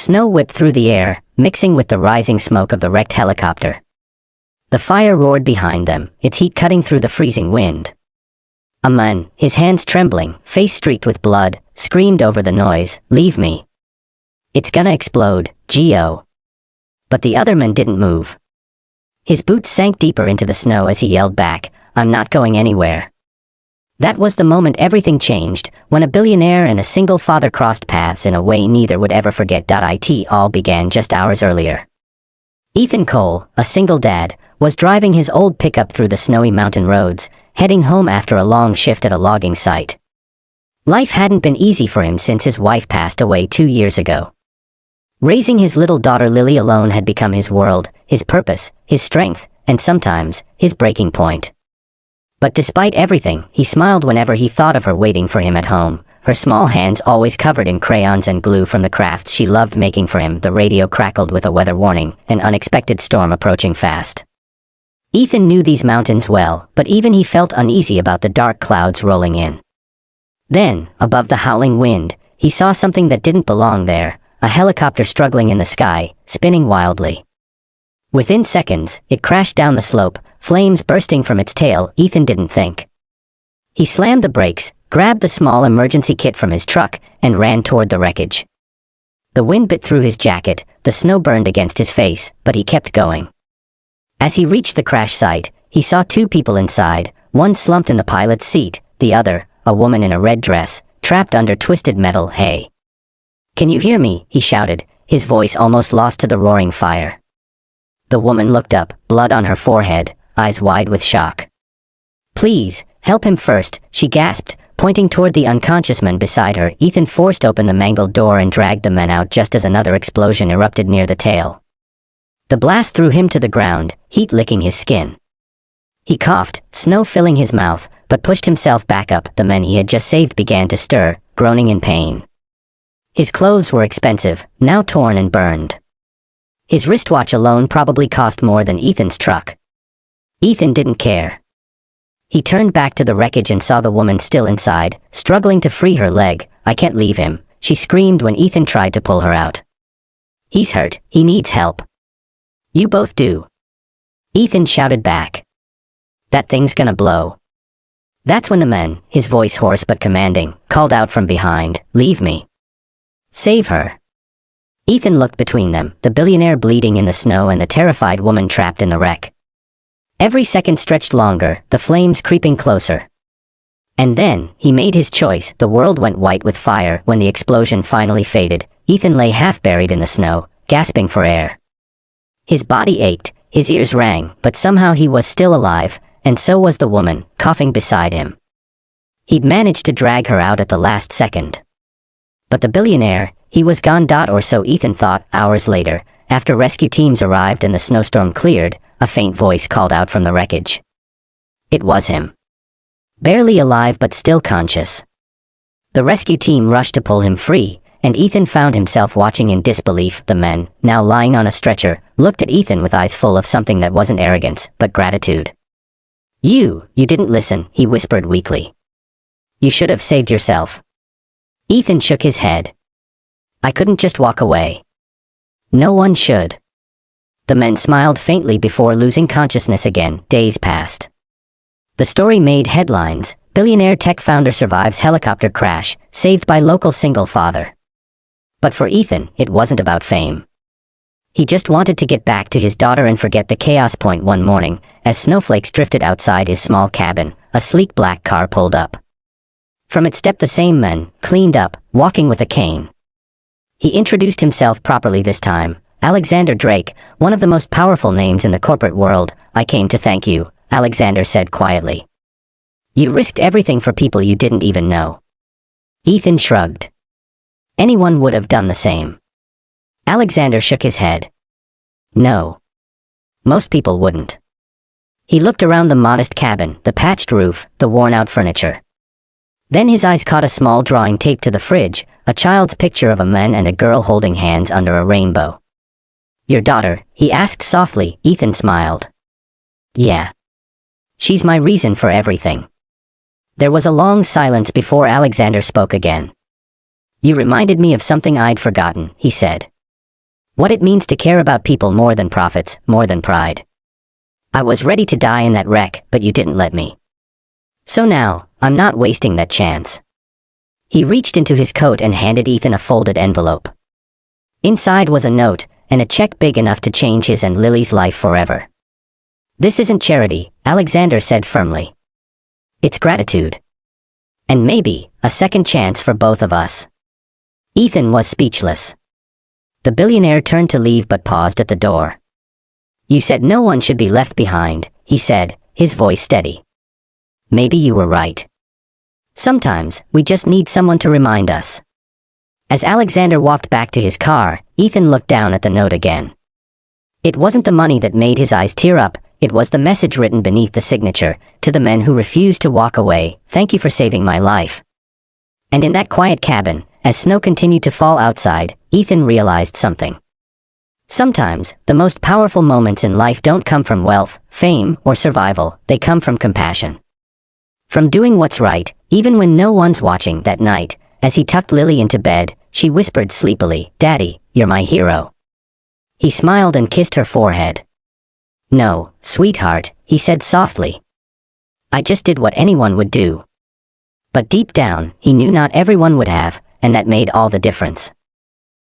Snow whipped through the air, mixing with the rising smoke of the wrecked helicopter. The fire roared behind them, its heat cutting through the freezing wind. A man, his hands trembling, face streaked with blood, screamed over the noise, "Leave me. It's gonna explode, Geo." But the other man didn't move. His boots sank deeper into the snow as he yelled back, "I'm not going anywhere." That was the moment everything changed, when a billionaire and a single father crossed paths in a way neither would ever forget. It all began just hours earlier. Ethan Cole, a single dad, was driving his old pickup through the snowy mountain roads, heading home after a long shift at a logging site. Life hadn't been easy for him since his wife passed away 2 years ago. Raising his little daughter Lily alone had become his world, his purpose, his strength, and sometimes, his breaking point. But despite everything, he smiled whenever he thought of her waiting for him at home, her small hands always covered in crayons and glue from the crafts she loved making for him. The radio crackled with a weather warning, an unexpected storm approaching fast. Ethan knew these mountains well, but even he felt uneasy about the dark clouds rolling in. Then, above the howling wind, he saw something that didn't belong there, a helicopter struggling in the sky, spinning wildly. Within seconds, it crashed down the slope, flames bursting from its tail. Ethan didn't think. He slammed the brakes, grabbed the small emergency kit from his truck, and ran toward the wreckage. The wind bit through his jacket, the snow burned against his face, but he kept going. As he reached the crash site, he saw 2 people inside, one slumped in the pilot's seat, the other, a woman in a red dress, trapped under twisted metal. "Hey. Can you hear me?" he shouted, his voice almost lost to the roaring fire. The woman looked up, blood on her forehead, eyes wide with shock. "Please, help him first," she gasped, pointing toward the unconscious man beside her. Ethan forced open the mangled door and dragged the man out just as another explosion erupted near the tail. The blast threw him to the ground, heat licking his skin. He coughed, snow filling his mouth, but pushed himself back up. The men he had just saved began to stir, groaning in pain. His clothes were expensive, now torn and burned. His wristwatch alone probably cost more than Ethan's truck. Ethan didn't care. He turned back to the wreckage and saw the woman still inside, struggling to free her leg. "I can't leave him," she screamed when Ethan tried to pull her out. "He's hurt, he needs help." "You both do," Ethan shouted back. "That thing's gonna blow." That's when the man, his voice hoarse but commanding, called out from behind, "Leave me. Save her." Ethan looked between them, the billionaire bleeding in the snow and the terrified woman trapped in the wreck. Every second stretched longer, the flames creeping closer. And then, he made his choice. The world went white with fire. When the explosion finally faded, Ethan lay half buried in the snow, gasping for air. His body ached, his ears rang, but somehow he was still alive, and so was the woman, coughing beside him. He'd managed to drag her out at the last second. But the billionaire, he was gone. Or so Ethan thought. Hours later, after rescue teams arrived and the snowstorm cleared, a faint voice called out from the wreckage. It was him. Barely alive but still conscious. The rescue team rushed to pull him free, and Ethan found himself watching in disbelief. The man, now lying on a stretcher, looked at Ethan with eyes full of something that wasn't arrogance, but gratitude. You didn't listen," he whispered weakly. "You should have saved yourself." Ethan shook his head. "I couldn't just walk away." "No one should." The man smiled faintly before losing consciousness again. Days passed. The story made headlines. Billionaire tech founder survives helicopter crash, saved by local single father. But for Ethan, it wasn't about fame. He just wanted to get back to his daughter and forget the chaos. One morning, as snowflakes drifted outside his small cabin, a sleek black car pulled up. From it stepped the same man, cleaned up, walking with a cane. He introduced himself properly this time. "Alexander Drake, one of the most powerful names in the corporate world. I came to thank you," Alexander said quietly. "You risked everything for people you didn't even know." Ethan shrugged. Anyone would have done the same. Alexander shook his head. "No. Most people wouldn't." He looked around the modest cabin, the patched roof, the worn-out furniture. Then his eyes caught a small drawing taped to the fridge, a child's picture of a man and a girl holding hands under a rainbow. "Your daughter?" he asked softly. Ethan smiled. "Yeah. She's my reason for everything." There was a long silence before Alexander spoke again. "You reminded me of something I'd forgotten," he said. What it means to care about people more than profits, more than pride. I was ready to die in that wreck, but you didn't let me. So now, I'm not wasting that chance. He reached into his coat and handed Ethan a folded envelope. Inside was a note, and a check big enough to change his and Lily's life forever. This isn't charity, Alexander said firmly. It's gratitude. And maybe, a second chance for both of us. Ethan was speechless. The billionaire turned to leave but paused at the door. You said no one should be left behind, he said, his voice steady. Maybe you were right. Sometimes, we just need someone to remind us. As Alexander walked back to his car, Ethan looked down at the note again. It wasn't the money that made his eyes tear up, it was the message written beneath the signature, to the men who refused to walk away, thank you for saving my life. And in that quiet cabin, as snow continued to fall outside, Ethan realized something. Sometimes, the most powerful moments in life don't come from wealth, fame, or survival, they come from compassion. From doing what's right, even when no one's watching. That night, as he tucked Lily into bed, she whispered sleepily, Daddy, you're my hero. He smiled and kissed her forehead. No, sweetheart, he said softly. I just did what anyone would do. But deep down, he knew not everyone would have, and that made all the difference.